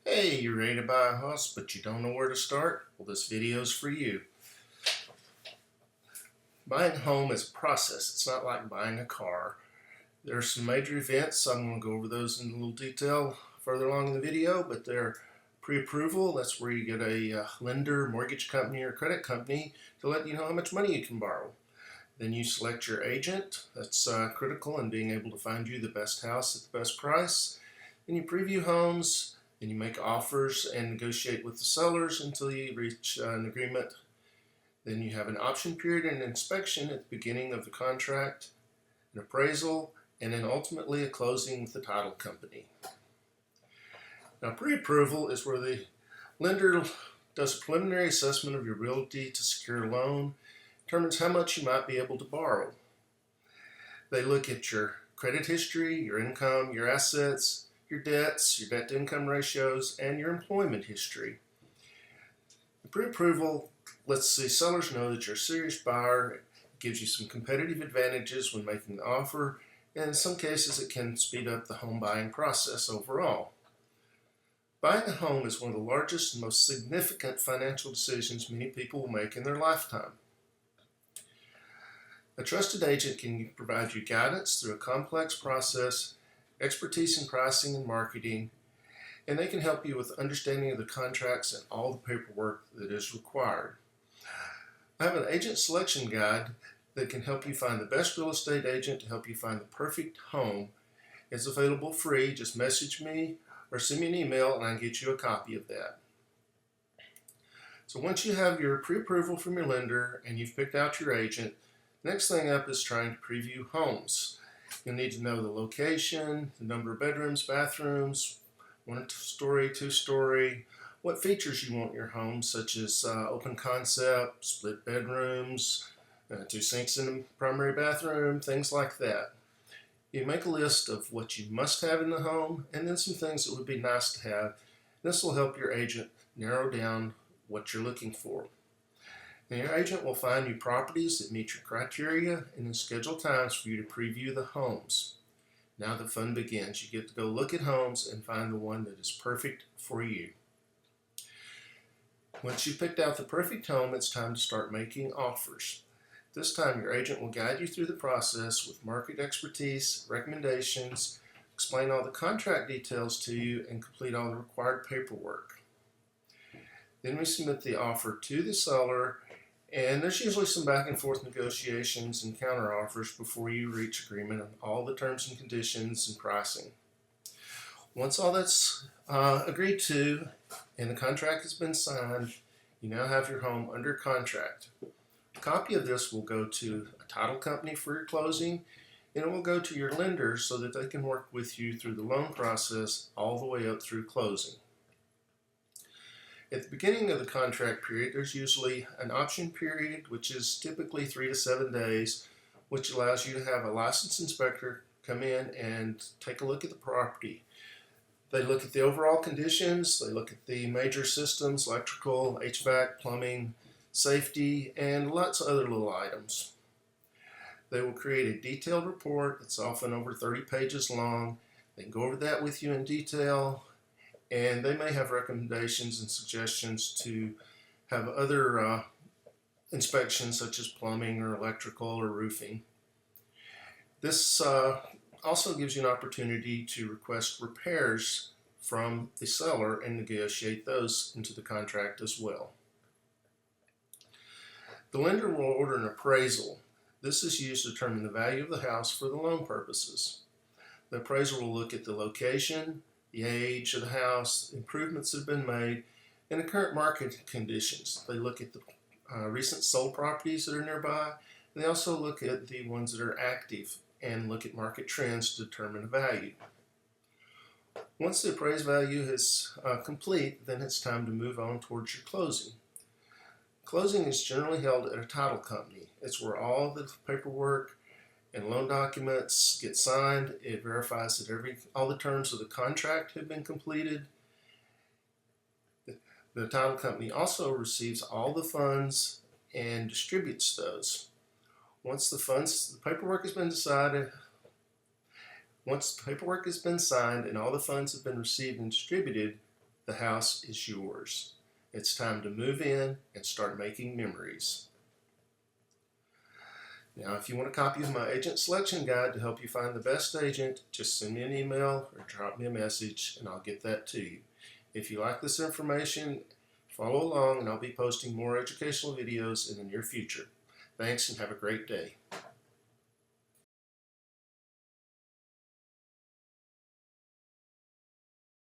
Hey, you're ready to buy a house, but you don't know where to start? Well, this video is for you. Buying a home is a process. It's not like buying a car. There are some major events. I'm going to go over those in a little detail further along in the video, but they're pre-approval. That's where you get a lender, mortgage company, or credit company to let you know how much money you can borrow. Then you select your agent. That's critical in being able to find you the best house at the best price. Then you preview homes. Then you make offers and negotiate with the sellers until you reach an agreement. Then you have an option period and an inspection at the beginning of the contract, an appraisal, and then ultimately a closing with the title company. Now, pre-approval is where the lender does a preliminary assessment of your ability to secure a loan, determines how much you might be able to borrow. They look at your credit history, your income, your assets, your debts, your debt to income ratios, and your employment history. The pre-approval lets the sellers know that you're a serious buyer. It gives you some competitive advantages when making the offer, and in some cases it can speed up the home buying process overall. Buying a home is one of the largest and most significant financial decisions many people will make in their lifetime. A trusted agent can provide you guidance through a complex process, expertise in pricing and marketing, and they can help you with understanding of the contracts and all the paperwork that is required. I have an agent selection guide that can help you find the best real estate agent to help you find the perfect home. It's available free. Just message me or send me an email and I can get you a copy of that. So once you have your pre-approval from your lender and you've picked out your agent, the next thing up is trying to preview homes. You'll need to know the location, the number of bedrooms, bathrooms, 1-story, 2-story, what features you want in your home, such as open concept, split bedrooms, 2 sinks in the primary bathroom, things like that. You make a list of what you must have in the home and then some things that would be nice to have. This will help your agent narrow down what you're looking for. Now, your agent will find you properties that meet your criteria and then schedule times for you to preview the homes. Now the fun begins. You get to go look at homes and find the one that is perfect for you. Once you've picked out the perfect home, it's time to start making offers. This time your agent will guide you through the process with market expertise, recommendations, explain all the contract details to you, and complete all the required paperwork. Then we submit the offer to the seller, and there's usually some back and forth negotiations and counter offers before you reach agreement on all the terms and conditions and pricing. Once all that's agreed to and the contract has been signed, you now have your home under contract. A copy of this will go to a title company for your closing, and it will go to your lender so that they can work with you through the loan process all the way up through closing. At the beginning of the contract period, there's usually an option period, which is typically 3 to 7 days, which allows you to have a licensed inspector come in and take a look at the property. They look at the overall conditions, they look at the major systems, electrical, HVAC, plumbing, safety, and lots of other little items. They will create a detailed report that's often over 30 pages long. They can go over that with you in detail, and they may have recommendations and suggestions to have other inspections such as plumbing or electrical or roofing. This also gives you an opportunity to request repairs from the seller and negotiate those into the contract as well. The lender will order an appraisal. This is used to determine the value of the house for the loan purposes. The appraiser will look at the location, the age of the house, improvements that have been made, and the current market conditions. They look at the recent sold properties that are nearby, and they also look at the ones that are active and look at market trends to determine a value. Once the appraised value is complete, then it's time to move on towards your closing. Closing is generally held at a title company. It's where all the paperwork and loan documents get signed. It verifies that all the terms of the contract have been completed. The title company also receives all the funds and distributes those. Once the paperwork has been decided, once the paperwork has been signed and all the funds have been received and distributed, the house is yours. It's time to move in and start making memories. Now, if you want a copy of my agent selection guide to help you find the best agent, just send me an email or drop me a message and I'll get that to you. If you like this information, follow along and I'll be posting more educational videos in the near future. Thanks and have a great day.